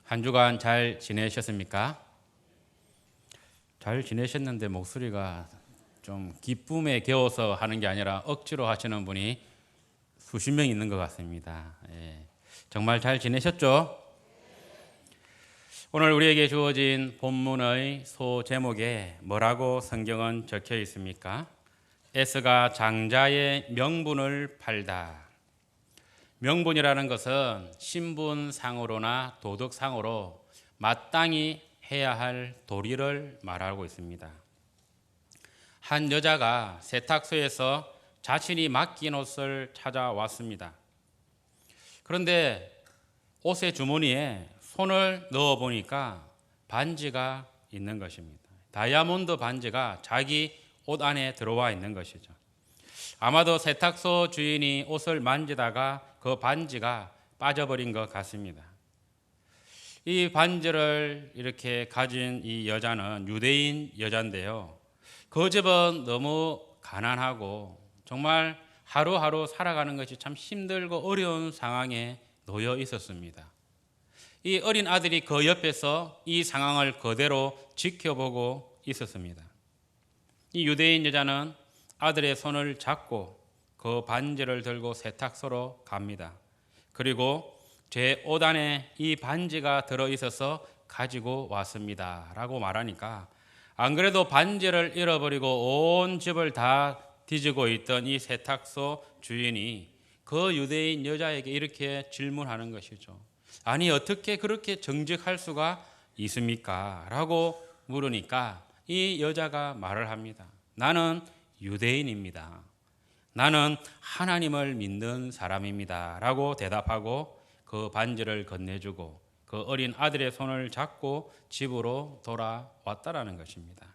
한 주간 잘 지내셨습니까? 잘 지내셨는데 목소리가 좀 기쁨에 겨워서 하는 게 아니라 억지로 하시는 분이 수십 명 있는 것 같습니다. 정말 잘 지내셨죠? 오늘 우리에게 주어진 본문의 소 제목에 뭐라고 성경은 적혀 있습니까? 에스가 장자의 명분을 팔다. 명분이라는 것은 신분상으로나 도덕상으로 마땅히 해야 할 도리를 말하고 있습니다. 한 여자가 세탁소에서 자신이 맡긴 옷을 찾아왔습니다. 그런데 옷의 주머니에 손을 넣어 보니까 반지가 있는 것입니다. 다이아몬드 반지가 자기 옷 안에 들어와 있는 것이죠. 아마도 세탁소 주인이 옷을 만지다가 그 반지가 빠져버린 것 같습니다. 이 반지를 이렇게 가진 이 여자는 유대인 여자인데요. 그 집은 너무 가난하고 정말 하루하루 살아가는 것이 참 힘들고 어려운 상황에 놓여 있었습니다. 이 어린 아들이 그 옆에서 이 상황을 그대로 지켜보고 있었습니다. 이 유대인 여자는 아들의 손을 잡고 그 반지를 들고 세탁소로 갑니다. 그리고 제 옷 안에 이 반지가 들어있어서 가지고 왔습니다 라고 말하니까 안 그래도 반지를 잃어버리고 온 집을 다 뒤지고 있던 이 세탁소 주인이 그 유대인 여자에게 이렇게 질문하는 것이죠. 아니 어떻게 그렇게 정직할 수가 있습니까? 라고 물으니까 이 여자가 말을 합니다. 나는 유대인입니다. 나는 하나님을 믿는 사람입니다 라고 대답하고 그 반지를 건네주고 그 어린 아들의 손을 잡고 집으로 돌아왔다라는 것입니다.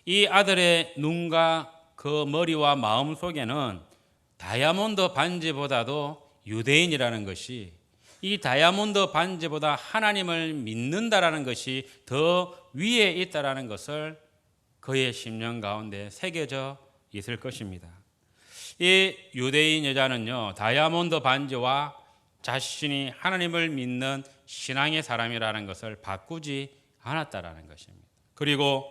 이 아들의 눈과 그 머리와 마음 속에는 다이아몬드 반지보다도 유대인이라는 것이, 이 다이아몬드 반지보다 하나님을 믿는다라는 것이 더 위에 있다라는 것을 그의 심령 가운데 새겨져 있을 것입니다. 이 유대인 여자는요, 다이아몬드 반지와 자신이 하나님을 믿는 신앙의 사람이라는 것을 바꾸지 않았다라는 것입니다. 그리고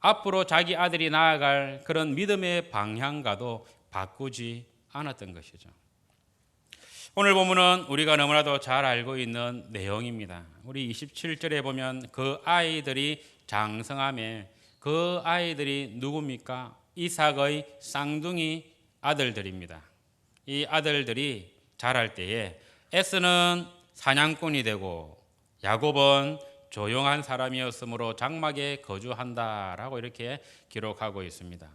앞으로 자기 아들이 나아갈 그런 믿음의 방향과도 바꾸지 않았던 것이죠. 오늘 본문은 우리가 너무나도 잘 알고 있는 내용입니다. 우리 27절에 보면 그 아이들이 장성함에, 그 아이들이 누굽니까? 이삭의 쌍둥이 아들들입니다. 이 아들들이 자랄 때에 에스는 사냥꾼이 되고 야곱은 조용한 사람이었으므로 장막에 거주한다라고 이렇게 기록하고 있습니다.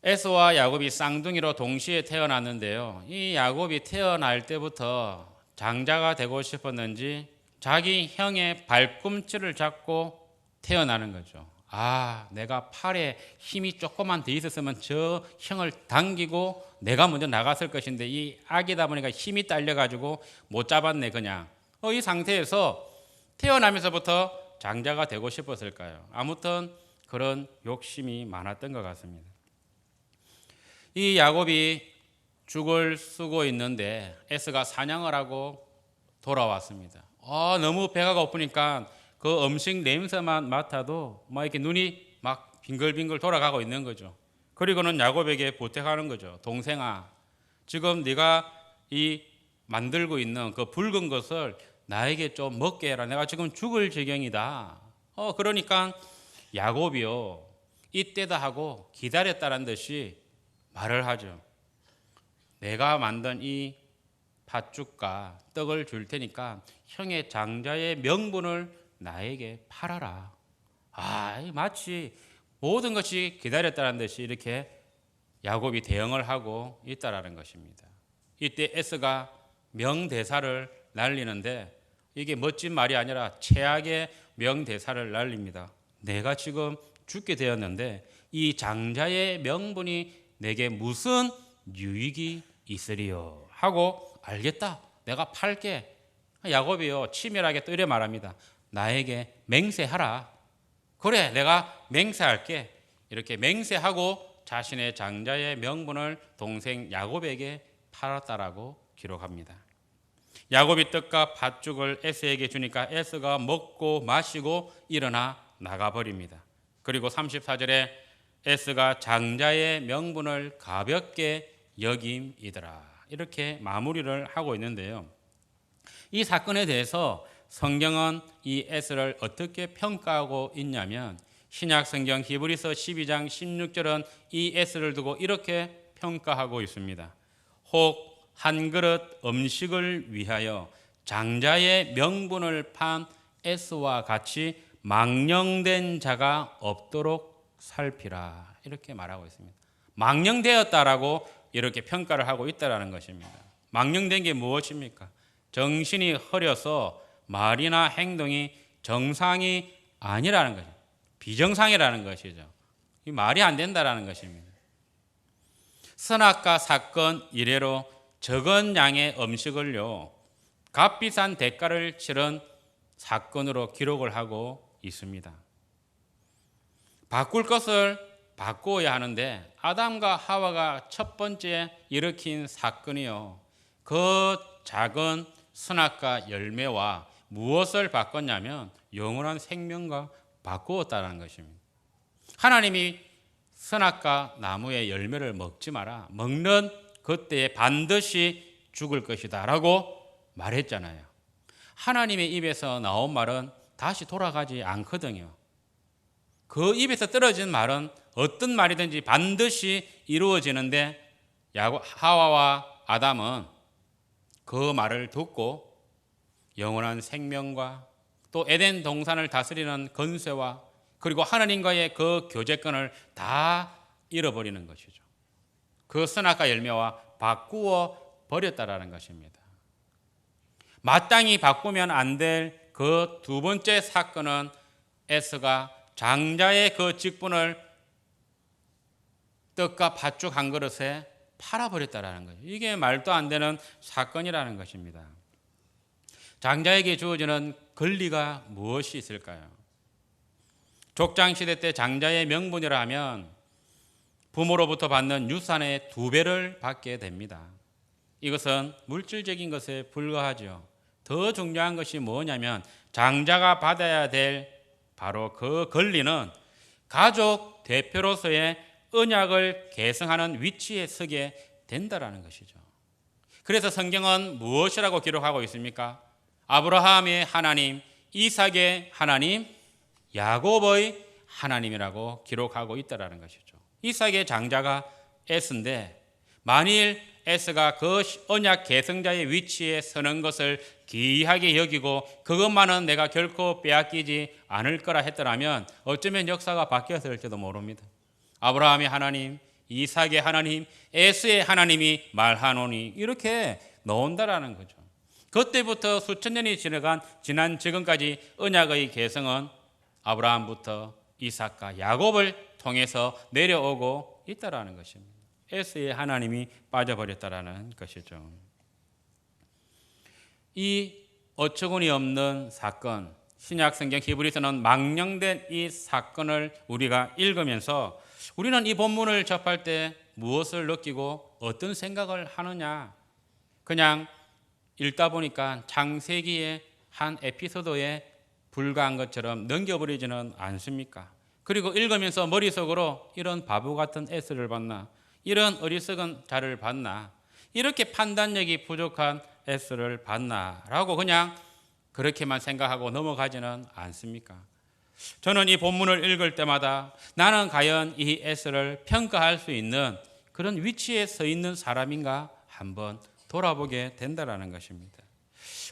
에스와 야곱이 쌍둥이로 동시에 태어났는데요. 이 야곱이 태어날 때부터 장자가 되고 싶었는지 자기 형의 발꿈치를 잡고 태어나는 거죠. 내가 팔에 힘이 조금만 더 있었으면 저 형을 당기고 내가 먼저 나갔을 것인데 이 아기다 보니까 힘이 딸려가지고 못 잡았네 그냥. 이 상태에서 태어나면서부터 장자가 되고 싶었을까요? 아무튼 그런 욕심이 많았던 것 같습니다. 이 야곱이 죽을 쓰고 있는데 에스가 사냥을 하고 돌아왔습니다. 너무 배가 고프니까 그 음식 냄새만 맡아도 막 이렇게 눈이 막 빙글빙글 돌아가고 있는 거죠. 그리고는 야곱에게 부탁하는 거죠. 동생아, 지금 네가 이 만들고 있는 그 붉은 것을 나에게 좀 먹게 해라. 내가 지금 죽을 지경이다. 그러니까 야곱이요, 이때다 하고 기다렸다는 듯이 말을 하죠. 내가 만든 이 팥죽과 떡을 줄 테니까 형의 장자의 명분을 나에게 팔아라. 마치 모든 것이 기다렸다는 듯이 이렇게 야곱이 대응을 하고 있다라는 것입니다. 이때 에스가 명대사를 날리는데 이게 멋진 말이 아니라 최악의 명대사를 날립니다. 내가 지금 죽게 되었는데 이 장자의 명분이 내게 무슨 유익이 있으리요 하고, 알겠다, 내가 팔게. 야곱이요, 치밀하게 또 이래 말합니다. 나에게 맹세하라. 그래, 내가 맹세할게. 이렇게 맹세하고 자신의 장자의 명분을 동생 야곱에게 팔았다라고 기록합니다. 야곱이 떡과 팥죽을 에스에게 주니까 에스가 먹고 마시고 일어나 나가버립니다. 그리고 34절에 에스가 장자의 명분을 가볍게 여김이더라. 이렇게 마무리를 하고 있는데요. 이 사건에 대해서 성경은 이 에스를 어떻게 평가하고 있냐면 신약 성경 히브리서 12장 16절은 이 에스를 두고 이렇게 평가하고 있습니다. 혹 한 그릇 음식을 위하여 장자의 명분을 판 에스와 같이 망령된 자가 없도록 살피라. 이렇게 말하고 있습니다. 망령되었다라고 이렇게 평가를 하고 있다라는 것입니다. 망령된 게 무엇입니까? 정신이 흐려서 말이나 행동이 정상이 아니라는 거죠. 비정상이라는 것이죠. 이 말이 안 된다라는 것입니다. 선악과 사건 이래로 적은 양의 음식을요, 값비싼 대가를 치른 사건으로 기록을 하고 있습니다. 바꿀 것을 바꾸어야 하는데 아담과 하와가 첫 번째 일으킨 사건이요, 그 작은 선악과 열매와 무엇을 바꿨냐면 영원한 생명과 바꾸었다는 것입니다. 하나님이 선악과 나무의 열매를 먹지 마라, 먹는 그때에 반드시 죽을 것이다 라고 말했잖아요. 하나님의 입에서 나온 말은 다시 돌아가지 않거든요. 그 입에서 떨어진 말은 어떤 말이든지 반드시 이루어지는데 하와와 아담은 그 말을 듣고 영원한 생명과 또 에덴 동산을 다스리는 권세와 그리고 하나님과의 그 교제권을 다 잃어버리는 것이죠. 그 선악과 열매와 바꾸어 버렸다라는 것입니다. 마땅히 바꾸면 안 될 그 두 번째 사건은 에스가 장자의 그 직분을 떡과 팥죽 한 그릇에 팔아버렸다라는 거죠. 이게 말도 안 되는 사건이라는 것입니다. 장자에게 주어지는 권리가 무엇이 있을까요? 족장시대 때 장자의 명분이라 하면 부모로부터 받는 유산의 2배를 받게 됩니다. 이것은 물질적인 것에 불과하죠. 더 중요한 것이 뭐냐면 장자가 받아야 될 바로 그 권리는 가족 대표로서의 언약을 계승하는 위치에 서게 된다라는 것이죠. 그래서 성경은 무엇이라고 기록하고 있습니까? 아브라함의 하나님, 이삭의 하나님, 야곱의 하나님이라고 기록하고 있다라는 것이죠. 이삭의 장자가 에스인데 만일 에스가 그 언약 계승자의 위치에 서는 것을 귀하게 여기고 그것만은 내가 결코 빼앗기지 않을 거라 했더라면 어쩌면 역사가 바뀌었을지도 모릅니다. 아브라함의 하나님, 이삭의 하나님, 에스의 하나님이 말하노니 이렇게 나온다라는 거죠. 그때부터 수천 년이 지난 지금까지 언약의 계승은 아브라함부터 이삭과 야곱을 통해서 내려오고 있다라는 것입니다. 에스의 하나님이 빠져버렸다라는 것이죠. 이 어처구니 없는 사건, 신약 성경 히브리서는 망령된 이 사건을 우리가 읽으면서 우리는 이 본문을 접할 때 무엇을 느끼고 어떤 생각을 하느냐? 그냥 읽다 보니까 창세기의 한 에피소드에 불과한 것처럼 넘겨버리지는 않습니까? 그리고 읽으면서 머릿속으로 이런 바보 같은 에스를 봤나? 이런 어리석은 자를 봤나? 이렇게 판단력이 부족한 에스를 봤나? 라고 그냥 그렇게만 생각하고 넘어가지는 않습니까? 저는 이 본문을 읽을 때마다 나는 과연 이 에스를 평가할 수 있는 그런 위치에 서 있는 사람인가 한번 돌아보게 된다는 것입니다.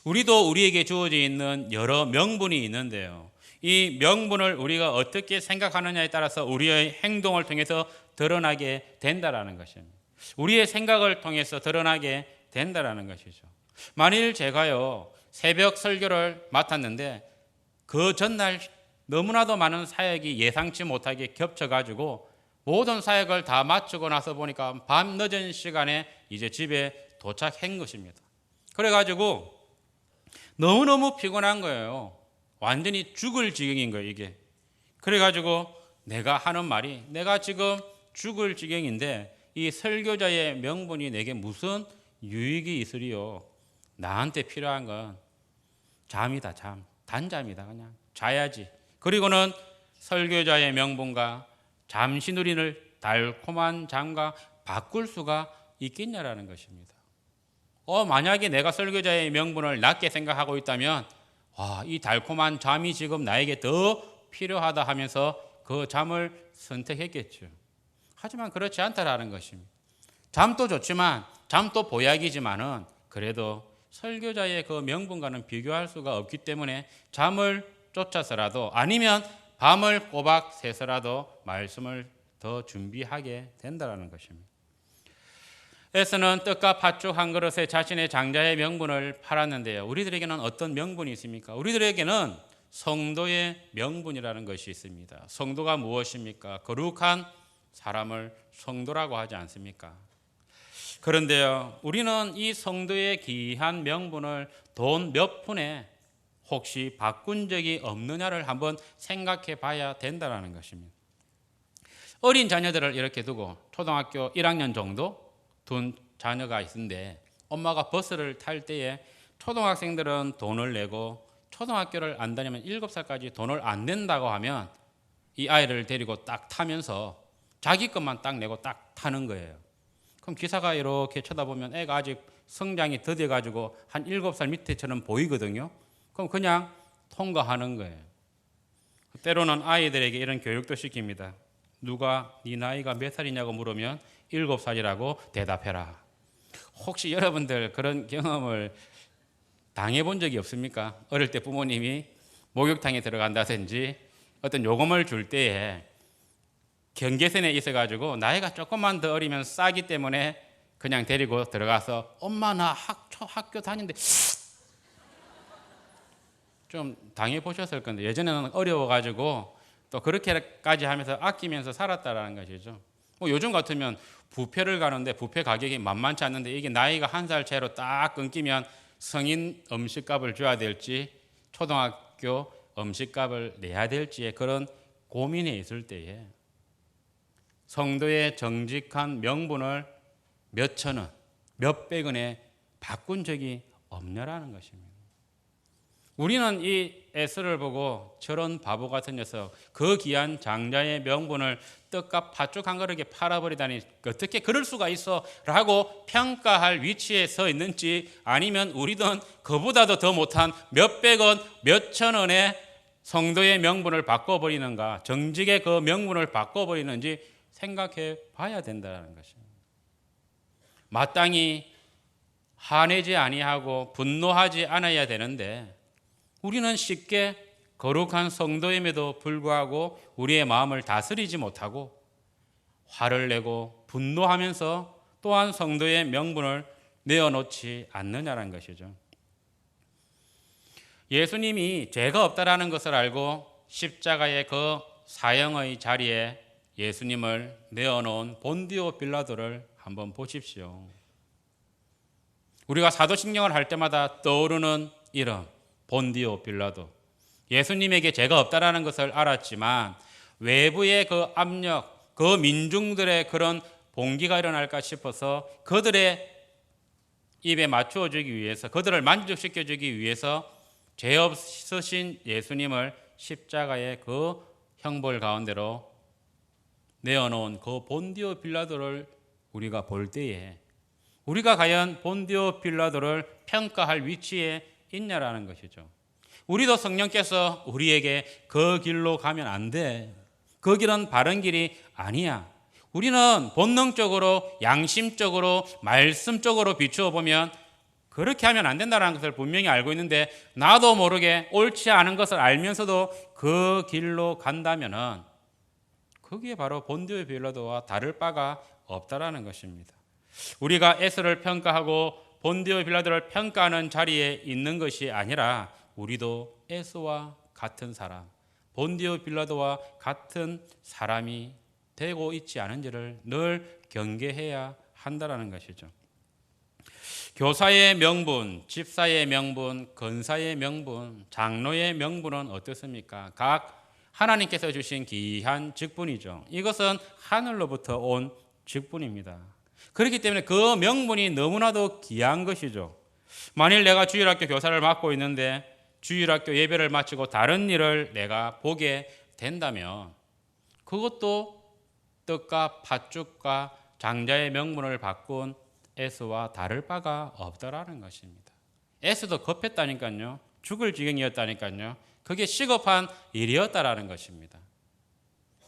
우리도 우리에게 주어져 있는 여러 명분이 있는데요. 이 명분을 우리가 어떻게 생각하느냐에 따라서 우리의 행동을 통해서 드러나게 된다는 것입니다. 우리의 생각을 통해서 드러나게 된다는 것이죠. 만일 제가요 새벽 설교를 맡았는데 그 전날 너무나도 많은 사역이 예상치 못하게 겹쳐가지고 모든 사역을 다 마치고 나서 보니까 밤 늦은 시간에 이제 집에 도착한 것입니다. 그래가지고 너무너무 피곤한 거예요. 완전히 죽을 지경인 거예요, 이게. 그래가지고 내가 하는 말이 내가 지금 죽을 지경인데 이 설교자의 명분이 내게 무슨 유익이 있으리요? 나한테 필요한 건 잠이다, 잠. 단잠이다, 그냥. 자야지. 그리고는 설교자의 명분과 잠시 누리는 달콤한 잠과 바꿀 수가 있겠냐라는 것입니다. 만약에 내가 설교자의 명분을 낮게 생각하고 있다면 이 달콤한 잠이 지금 나에게 더 필요하다 하면서 그 잠을 선택했겠죠. 하지만 그렇지 않다라는 것입니다. 잠도 좋지만 잠도 보약이지만은 그래도 설교자의 그 명분과는 비교할 수가 없기 때문에 잠을 쫓아서라도 아니면 밤을 꼬박 새서라도 말씀을 더 준비하게 된다는 것입니다. 에서는 떡과 팥죽 한 그릇에 자신의 장자의 명분을 팔았는데요. 우리들에게는 어떤 명분이 있습니까? 우리들에게는 성도의 명분이라는 것이 있습니다. 성도가 무엇입니까? 거룩한 사람을 성도라고 하지 않습니까? 그런데요, 우리는 이 성도의 귀한 명분을 돈 몇 푼에 혹시 바꾼 적이 없느냐를 한번 생각해 봐야 된다는 것입니다. 어린 자녀들을 이렇게 두고 초등학교 1학년 정도 둔 자녀가 있는데 엄마가 버스를 탈 때에 초등학생들은 돈을 내고 초등학교를 안 다니면 7살까지 돈을 안 낸다고 하면 이 아이를 데리고 딱 타면서 자기 것만 딱 내고 딱 타는 거예요. 그럼 기사가 이렇게 쳐다보면 애가 아직 성장이 더뎌가지고 한 7살 밑에처럼 보이거든요. 그럼 그냥 통과하는 거예요. 때로는 아이들에게 이런 교육도 시킵니다. 누가 네 나이가 몇 살이냐고 물으면 7살이라고 대답해라. 혹시 여러분들 그런 경험을 당해본 적이 없습니까? 어릴 때 부모님이 목욕탕에 들어간다든지 어떤 요금을 줄 때에 경계선에 있어가지고 나이가 조금만 더 어리면 싸기 때문에 그냥 데리고 들어가서 엄마 나 학교 다니는데 좀 당해보셨을 건데 예전에는 어려워가지고 또 그렇게까지 하면서 아끼면서 살았다라는 것이죠. 요즘 같으면 뷔페를 가는데 뷔페 가격이 만만치 않는데 이게 나이가 1살 차이로 딱 끊기면 성인 음식값을 줘야 될지 초등학교 음식값을 내야 될지의 그런 고민에 있을 때에 성도의 정직한 명분을 몇천 원, 몇백 원에 바꾼 적이 없냐라는 것입니다. 우리는 이 에스를 보고 저런 바보 같은 녀석, 그 귀한 장자의 명분을 떡과 팥죽 한 그릇에 팔아버리다니 어떻게 그럴 수가 있어? 라고 평가할 위치에 서 있는지 아니면 우리는 그보다도 더 못한 몇백 원, 몇천 원에 성도의 명분을 바꿔버리는가, 정직의 그 명분을 바꿔버리는지 생각해 봐야 된다는 것입니다. 마땅히 화내지 아니하고 분노하지 않아야 되는데 우리는 쉽게 거룩한 성도임에도 불구하고 우리의 마음을 다스리지 못하고 화를 내고 분노하면서 또한 성도의 명분을 내어놓지 않느냐는 것이죠. 예수님이 죄가 없다라는 것을 알고 십자가의 그 사형의 자리에 예수님을 내어놓은 본디오 빌라도를 한번 보십시오. 우리가 사도신경을 할 때마다 떠오르는 이름 본디오 빌라도. 예수님에게 죄가 없다라는 것을 알았지만 외부의 그 압력, 그 민중들의 그런 봉기가 일어날까 싶어서 그들의 입에 맞추어 주기 위해서, 그들을 만족시켜 주기 위해서 죄 없으신 예수님을 십자가의 그 형벌 가운데로 내어놓은 그 본디오 빌라도를 우리가 볼 때에 우리가 과연 본디오 빌라도를 평가할 위치에 있냐라는 것이죠. 우리도 성령께서 우리에게 그 길로 가면 안 돼. 그 길은 바른 길이 아니야. 우리는 본능적으로, 양심적으로, 말씀적으로 비추어 보면 그렇게 하면 안 된다는 것을 분명히 알고 있는데 나도 모르게 옳지 않은 것을 알면서도 그 길로 간다면은 그게 바로 본디오 빌라도와 다를 바가 없다라는 것입니다. 우리가 에스를 평가하고 본디오 빌라도를 평가하는 자리에 있는 것이 아니라 우리도 에스와 같은 사람, 본디오 빌라도와 같은 사람이 되고 있지 않은지를 늘 경계해야 한다라는 것이죠. 교사의 명분, 집사의 명분, 권사의 명분, 장로의 명분은 어떻습니까? 각 하나님께서 주신 귀한 직분이죠. 이것은 하늘로부터 온 직분입니다. 그렇기 때문에 그 명분이 너무나도 귀한 것이죠. 만일 내가 주일학교 교사를 맡고 있는데 주일학교 예배를 마치고 다른 일을 내가 보게 된다면 그것도 떡과 팥죽과 장자의 명분을 바꾼 에스와 다를 바가 없다라는 것입니다. 에스도 급했다니까요. 죽을 지경이었다니까요. 그게 시급한 일이었다라는 것입니다.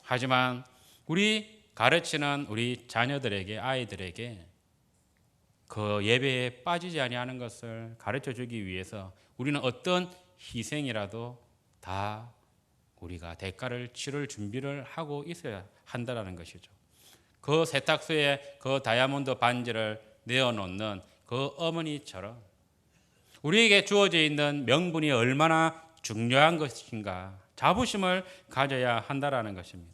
하지만 우리 가르치는 우리 자녀들에게, 아이들에게 그 예배에 빠지지 아니하는 것을 가르쳐 주기 위해서 우리는 어떤 희생이라도 다 우리가 대가를 치를 준비를 하고 있어야 한다라는 것이죠. 그 세탁소에 그 다이아몬드 반지를 내어놓는 그 어머니처럼 우리에게 주어져 있는 명분이 얼마나 중요한 것인가 자부심을 가져야 한다라는 것입니다.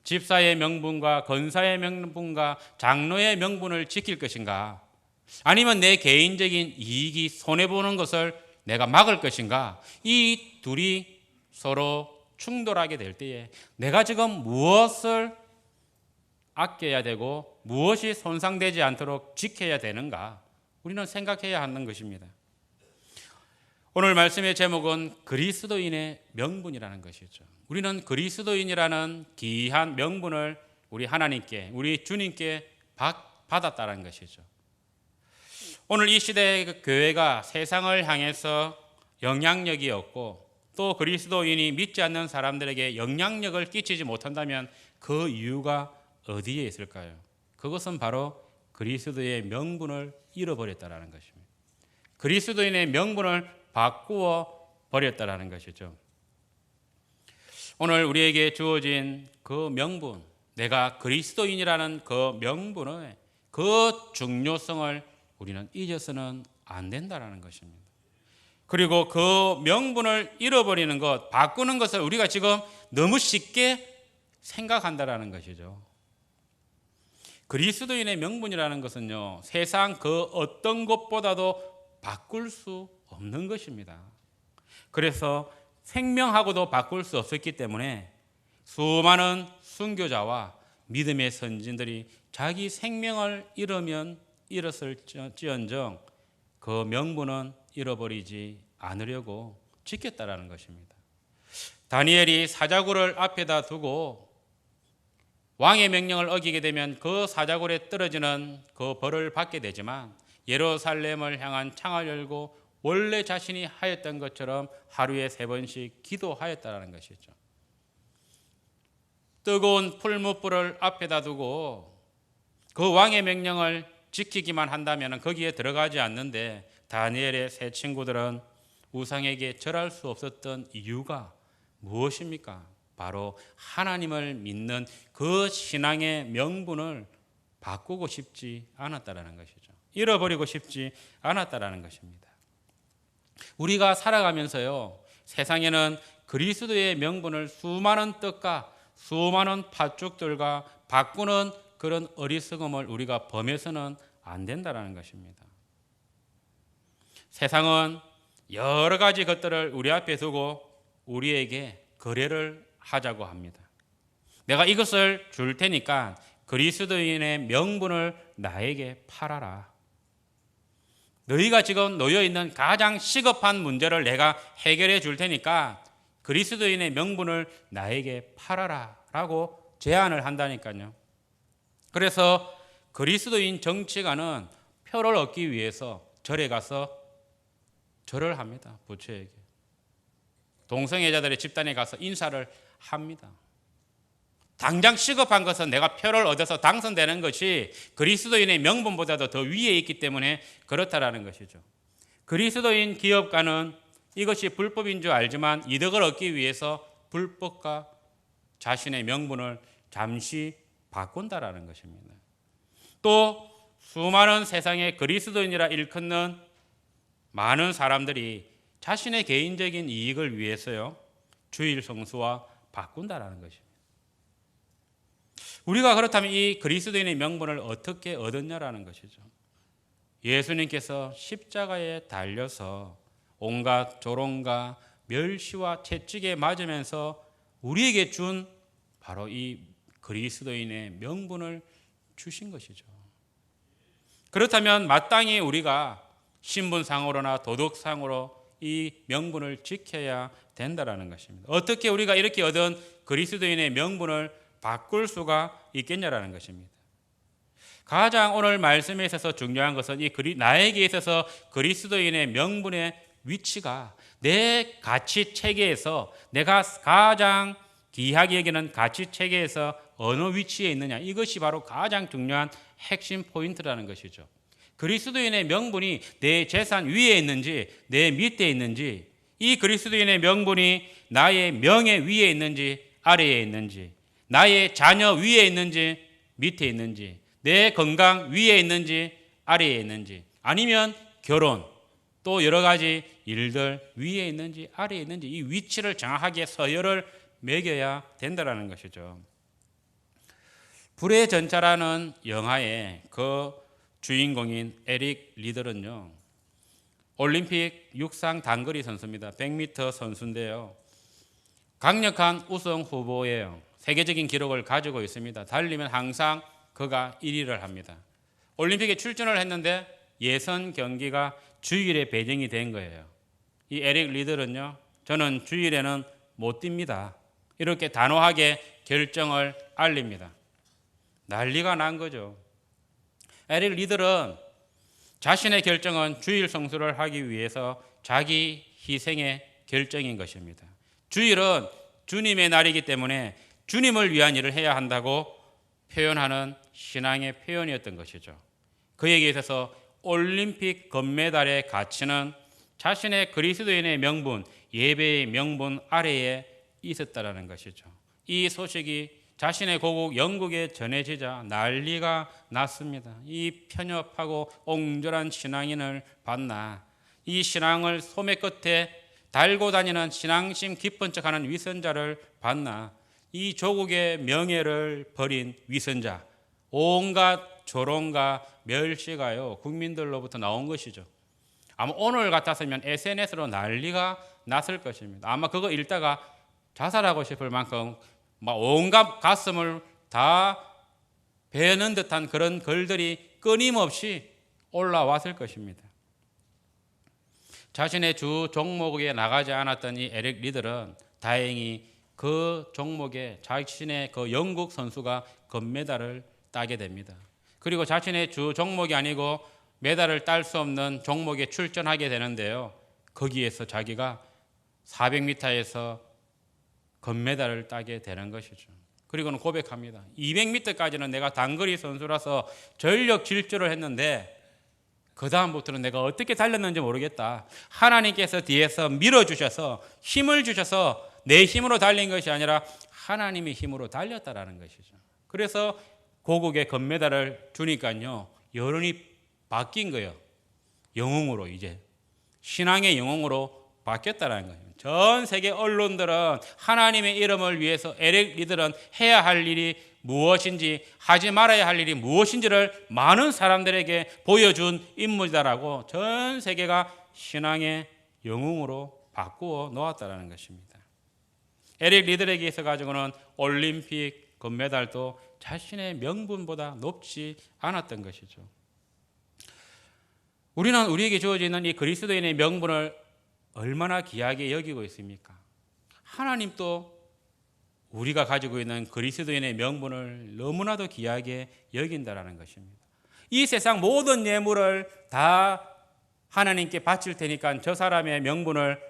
집사의 명분과 권사의 명분과 장로의 명분을 지킬 것인가, 아니면 내 개인적인 이익이 손해보는 것을 내가 막을 것인가, 이 둘이 서로 충돌하게 될 때에 내가 지금 무엇을 아껴야 되고 무엇이 손상되지 않도록 지켜야 되는가, 우리는 생각해야 하는 것입니다. 오늘 말씀의 제목은 그리스도인의 명분이라는 것이죠. 우리는 그리스도인이라는 귀한 명분을 우리 하나님께, 우리 주님께 받았다는 것이죠. 오늘 이 시대의 교회가 세상을 향해서 영향력이 없고 또 그리스도인이 믿지 않는 사람들에게 영향력을 끼치지 못한다면 그 이유가 어디에 있을까요? 그것은 바로 그리스도의 명분을 잃어버렸다는 것입니다. 그리스도인의 명분을 바꾸어 버렸다는 것이죠. 오늘 우리에게 주어진 그 명분, 내가 그리스도인이라는 그 명분의 그 중요성을 우리는 잊어서는 안 된다는 것입니다. 그리고 그 명분을 잃어버리는 것, 바꾸는 것을 우리가 지금 너무 쉽게 생각한다는 것이죠. 그리스도인의 명분이라는 것은요, 세상 그 어떤 것보다도 바꿀 수 없는 것입니다. 그래서 생명하고도 바꿀 수 없었기 때문에 수많은 순교자와 믿음의 선진들이 자기 생명을 잃었을지언정 그 명분은 잃어버리지 않으려고 지켰다라는 것입니다. 다니엘이 사자굴을 앞에다 두고 왕의 명령을 어기게 되면 그 사자굴에 떨어지는 그 벌을 받게 되지만 예루살렘을 향한 창을 열고 원래 자신이 하였던 것처럼 하루에 3번씩 기도하였다는 것이죠. 뜨거운 풀무불을 앞에다 두고 그 왕의 명령을 지키기만 한다면 거기에 들어가지 않는데 다니엘의 세 친구들은 우상에게 절할 수 없었던 이유가 무엇입니까? 바로 하나님을 믿는 그 신앙의 명분을 바꾸고 싶지 않았다라는 것이죠. 잃어버리고 싶지 않았다라는 것입니다. 우리가 살아가면서요, 세상에는 그리스도의 명분을 수많은 떡과 수많은 팥죽들과 바꾸는 그런 어리석음을 우리가 범해서는 안 된다는 것입니다. 세상은 여러 가지 것들을 우리 앞에 두고 우리에게 거래를 하자고 합니다. 내가 이것을 줄 테니까 그리스도인의 명분을 나에게 팔아라. 너희가 지금 놓여 있는 가장 시급한 문제를 내가 해결해 줄 테니까 그리스도인의 명분을 나에게 팔아라 라고 제안을 한다니까요. 그래서 그리스도인 정치가는 표를 얻기 위해서 절에 가서 절을 합니다. 부처에게. 동성애자들의 집단에 가서 인사를 합니다. 당장 시급한 것은 내가 표를 얻어서 당선되는 것이 그리스도인의 명분보다도 더 위에 있기 때문에 그렇다라는 것이죠. 그리스도인 기업가는 이것이 불법인 줄 알지만 이득을 얻기 위해서 불법과 자신의 명분을 잠시 바꾼다라는 것입니다. 또 수많은 세상에 그리스도인이라 일컫는 많은 사람들이 자신의 개인적인 이익을 위해서요, 주일 성수와 바꾼다라는 것입니다. 우리가 그렇다면 이 그리스도인의 명분을 어떻게 얻었냐라는 것이죠. 예수님께서 십자가에 달려서 온갖 조롱과 멸시와 채찍에 맞으면서 우리에게 준 바로 이 그리스도인의 명분을 주신 것이죠. 그렇다면 마땅히 우리가 신분상으로나 도덕상으로 이 명분을 지켜야 된다라는 것입니다. 어떻게 우리가 이렇게 얻은 그리스도인의 명분을 바꿀 수가 있겠냐라는 것입니다. 가장 오늘 말씀에 있어서 중요한 것은 나에게 있어서 그리스도인의 명분의 위치가 내 가치 체계에서 내가 가장 귀하게 여기는 가치 체계에서 어느 위치에 있느냐, 이것이 바로 가장 중요한 핵심 포인트라는 것이죠. 그리스도인의 명분이 내 재산 위에 있는지 내 밑에 있는지, 이 그리스도인의 명분이 나의 명예 위에 있는지 아래에 있는지, 나의 자녀 위에 있는지 밑에 있는지, 내 건강 위에 있는지 아래에 있는지, 아니면 결혼 또 여러 가지 일들 위에 있는지 아래에 있는지, 이 위치를 정확하게 서열을 매겨야 된다는 것이죠. 불의 전차라는 영화의 그 주인공인 에릭 리들은요, 올림픽 육상 단거리 선수입니다. 100m 선수인데요, 강력한 우승 후보예요. 세계적인 기록을 가지고 있습니다. 달리면 항상 그가 1위를 합니다. 올림픽에 출전을 했는데 예선 경기가 주일에 배정이 된 거예요. 이 에릭 리들은요, 저는 주일에는 못 뜁니다, 이렇게 단호하게 결정을 알립니다. 난리가 난 거죠. 에릭 리들은 자신의 결정은 주일 성수를 하기 위해서 자기 희생의 결정인 것입니다. 주일은 주님의 날이기 때문에 주님을 위한 일을 해야 한다고 표현하는 신앙의 표현이었던 것이죠. 그에게 있어서 올림픽 금메달의 가치는 자신의 그리스도인의 명분, 예배의 명분 아래에 있었다라는 것이죠. 이 소식이 자신의 고국 영국에 전해지자 난리가 났습니다. 이 편협하고 옹졸한 신앙인을 봤나, 이 신앙을 소매 끝에 달고 다니는 신앙심 깊은 척하는 위선자를 봤나, 이 조국의 명예를 버린 위선자, 온갖 조롱과 멸시가요 국민들로부터 나온 것이죠. 아마 오늘 같았으면 SNS로 난리가 났을 것입니다. 아마 그거 읽다가 자살하고 싶을 만큼 막 온갖 가슴을 다 베는 듯한 그런 글들이 끊임없이 올라왔을 것입니다. 자신의 주 종목에 나가지 않았던 이 에릭 리들은 다행히 그 종목에 자신의 그 영국 선수가 금메달을 따게 됩니다. 그리고 자신의 주 종목이 아니고 메달을 딸 수 없는 종목에 출전하게 되는데요, 거기에서 자기가 400m에서 금메달을 따게 되는 것이죠. 그리고는 고백합니다. 200m까지는 내가 단거리 선수라서 전력 질주를 했는데 그 다음부터는 내가 어떻게 달렸는지 모르겠다. 하나님께서 뒤에서 밀어주셔서 힘을 주셔서 내 힘으로 달린 것이 아니라 하나님의 힘으로 달렸다라는 것이죠. 그래서 고국의 금메달을 주니까요, 여론이 바뀐 거예요. 영웅으로, 이제 신앙의 영웅으로 바뀌었다라는 거예요. 전 세계 언론들은 하나님의 이름을 위해서 에릭 리들은 해야 할 일이 무엇인지, 하지 말아야 할 일이 무엇인지를 많은 사람들에게 보여준 인물이다라고 전 세계가 신앙의 영웅으로 바꾸어 놓았다는 것입니다. 에릭 리들에게 있어 가지고는 올림픽 금메달도 자신의 명분보다 높지 않았던 것이죠. 우리는 우리에게 주어져 있는 이 그리스도인의 명분을 얼마나 귀하게 여기고 있습니까? 하나님도 우리가 가지고 있는 그리스도인의 명분을 너무나도 귀하게 여긴다라는 것입니다. 이 세상 모든 예물을 다 하나님께 바칠 테니까 저 사람의 명분을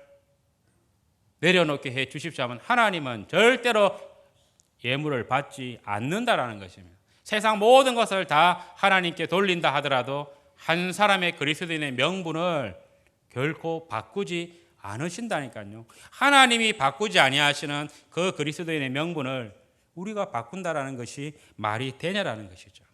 내려놓게 해 주십시오 하면 하나님은 절대로 예물을 받지 않는다라는 것입니다. 세상 모든 것을 다 하나님께 돌린다 하더라도 한 사람의 그리스도인의 명분을 결코 바꾸지 않으신다니까요. 하나님이 바꾸지 아니하시는 그 그리스도인의 명분을 우리가 바꾼다라는 것이 말이 되냐라는 것이죠.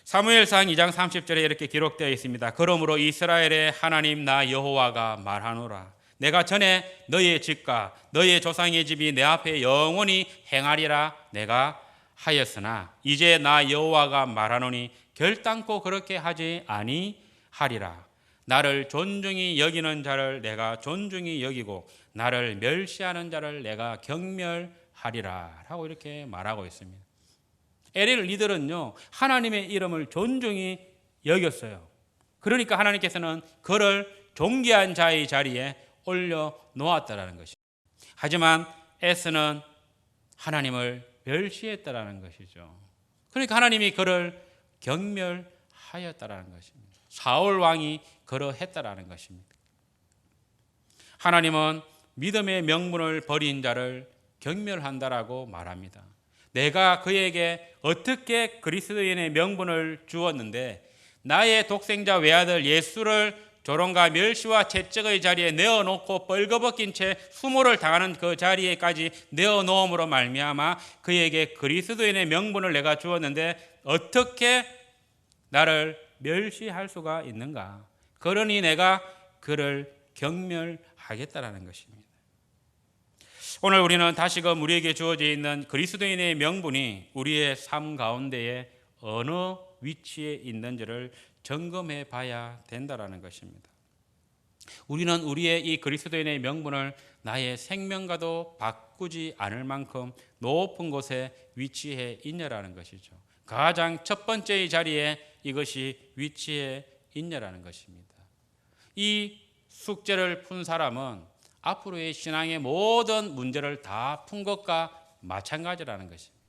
사무엘상 2장 30절에 이렇게 기록되어 있습니다. 그러므로 이스라엘의 하나님 나 여호와가 말하노라. 내가 전에 너의 집과 너의 조상의 집이 내 앞에 영원히 행하리라 내가 하였으나 이제 나 여호와가 말하노니 결단코 그렇게 하지 아니하리라. 나를 존중히 여기는 자를 내가 존중히 여기고 나를 멸시하는 자를 내가 경멸하리라 라고 이렇게 말하고 있습니다. 에릭 리들은요, 하나님의 이름을 존중히 여겼어요. 그러니까 하나님께서는 그를 존귀한 자의 자리에 올려 놓았다라는 것입니다. 하지만 에스는 하나님을 멸시했다라는 것이죠. 그러니까 하나님이 그를 경멸하였다라는 것입니다. 사울 왕이 그러했다라는 것입니다. 하나님은 믿음의 명분을 버린 자를 경멸한다라고 말합니다. 내가 그에게 어떻게 그리스도인의 명분을 주었는데 나의 독생자 외아들 예수를 조롱과 멸시와 채찍의 자리에 내어놓고 벌거벗긴 채 수모를 당하는 그 자리에까지 내어놓음으로 말미암아 그에게 그리스도인의 명분을 내가 주었는데 어떻게 나를 멸시할 수가 있는가? 그러니 내가 그를 경멸하겠다라는 것입니다. 오늘 우리는 다시금 우리에게 주어져 있는 그리스도인의 명분이 우리의 삶 가운데에 어느 위치에 있는지를 점검해 봐야 된다라는 것입니다. 우리는 우리의 이 그리스도인의 명분을 나의 생명과도 바꾸지 않을 만큼 높은 곳에 위치해 있냐라는 것이죠. 가장 첫 번째의 자리에 이것이 위치해 있냐라는 것입니다. 이 숙제를 푼 사람은 앞으로의 신앙의 모든 문제를 다 푼 것과 마찬가지라는 것입니다.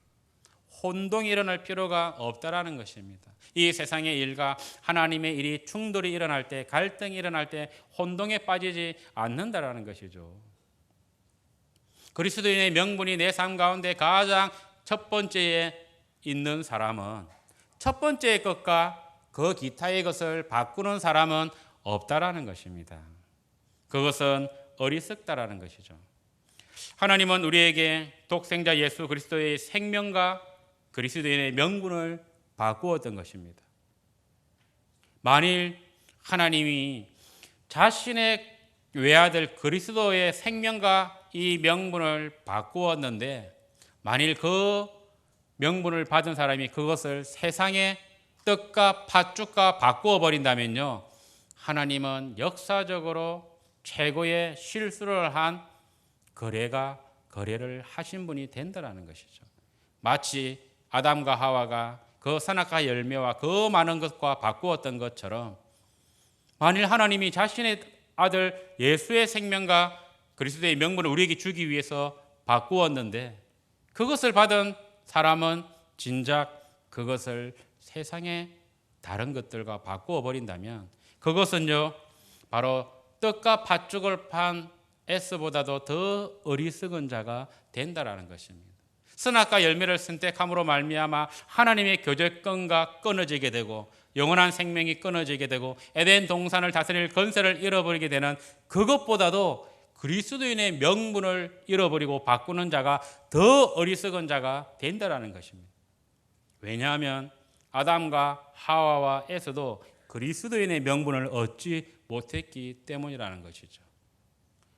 혼동이 일어날 필요가 없다라는 것입니다. 이 세상의 일과 하나님의 일이 충돌이 일어날 때, 갈등이 일어날 때 혼동에 빠지지 않는다라는 것이죠. 그리스도인의 명분이 내 삶 가운데 가장 첫 번째에 있는 사람은 첫 번째의 것과 그 기타의 것을 바꾸는 사람은 없다라는 것입니다. 그것은 어리석다라는 것이죠. 하나님은 우리에게 독생자 예수 그리스도의 생명과 그리스도인의 명분을 바꾸었던 것입니다. 만일 하나님이 자신의 외아들 그리스도의 생명과 이 명분을 바꾸었는데 만일 그 명분을 받은 사람이 그것을 세상의 떡과 팥죽과 바꾸어 버린다면요, 하나님은 역사적으로 최고의 실수를 한 거래를 하신 분이 된다는 것이죠. 마치 아담과 하와가 그 선악과 열매와 그 많은 것과 바꾸었던 것처럼 만일 하나님이 자신의 아들 예수의 생명과 그리스도의 명분을 우리에게 주기 위해서 바꾸었는데 그것을 받은 사람은 진작 그것을 세상의 다른 것들과 바꾸어 버린다면 그것은요 바로 떡과 팥죽을 판 에스보다도 더 어리석은 자가 된다라는 것입니다. 선악과 열매를 선택함으로 말미암아 하나님의 교제권과 끊어지게 되고 영원한 생명이 끊어지게 되고 에덴 동산을 다스릴 권세를 잃어버리게 되는 그것보다도 그리스도인의 명분을 잃어버리고 바꾸는 자가 더 어리석은 자가 된다라는 것입니다. 왜냐하면 아담과 하와와 에서도 그리스도인의 명분을 얻지 못했기 때문이라는 것이죠.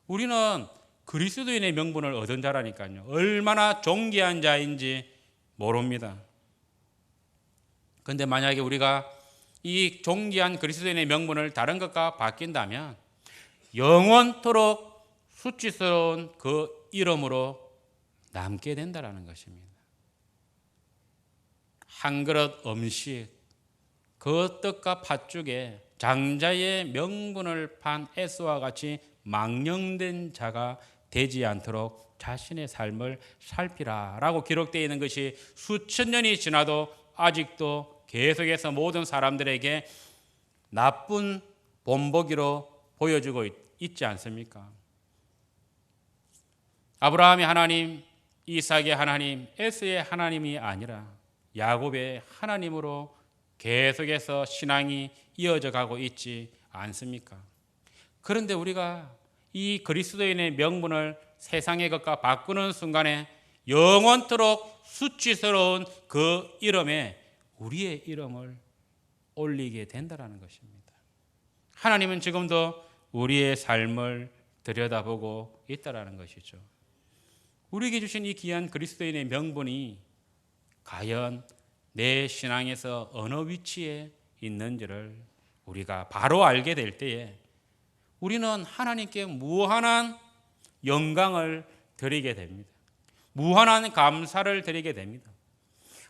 우리는 그리스도인의 명분을 얻은 자라니까요. 얼마나 존귀한 자인지 모릅니다. 그런데 만약에 우리가 이 존귀한 그리스도인의 명분을 다른 것과 바뀐다면 영원토록 수치스러운 그 이름으로 남게 된다는 것입니다. 한 그릇 음식, 그 떡과 팥죽에 장자의 명분을 판 에스와 같이 망령된 자가 되지 않도록 자신의 삶을 살피라라고 기록되어 있는 것이 수천 년이 지나도 아직도 계속해서 모든 사람들에게 나쁜 본보기로 보여지고 있지 않습니까? 아브라함의 하나님, 이삭의 하나님, 에스의 하나님이 아니라 야곱의 하나님으로 계속해서 신앙이 이어져 가고 있지 않습니까? 그런데 우리가 이 그리스도인의 명분을 세상의 것과 바꾸는 순간에 영원토록 수치스러운 그 이름에 우리의 이름을 올리게 된다는 것입니다. 하나님은 지금도 우리의 삶을 들여다보고 있다는 것이죠. 우리에게 주신 이 귀한 그리스도인의 명분이 과연 내 신앙에서 어느 위치에 있는지를 우리가 바로 알게 될 때에 우리는 하나님께 무한한 영광을 드리게 됩니다. 무한한 감사를 드리게 됩니다.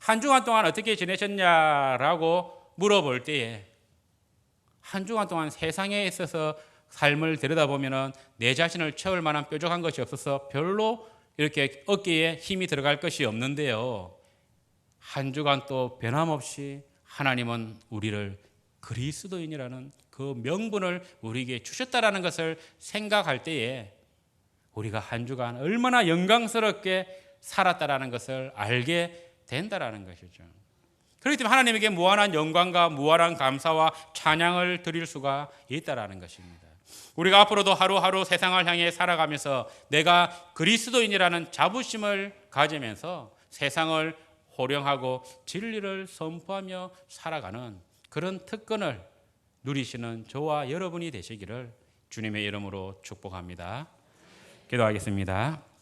한 주간 동안 어떻게 지내셨냐라고 물어볼 때에 한 주간 동안 세상에 있어서 삶을 들여다보면 내 자신을 채울 만한 뾰족한 것이 없어서 별로 이렇게 어깨에 힘이 들어갈 것이 없는데요. 한 주간 또 변함없이 하나님은 우리를 그리스도인이라는 그 명분을 우리에게 주셨다라는 것을 생각할 때에 우리가 한 주간 얼마나 영광스럽게 살았다라는 것을 알게 된다라는 것이죠. 그렇기 때문에 하나님에게 무한한 영광과 무한한 감사와 찬양을 드릴 수가 있다라는 것입니다. 우리가 앞으로도 하루하루 세상을 향해 살아가면서 내가 그리스도인이라는 자부심을 가지면서 세상을 호령하고 진리를 선포하며 살아가는 그런 특권을 누리시는 저와 여러분이 되시기를 주님의 이름으로 축복합니다. 기도하겠습니다.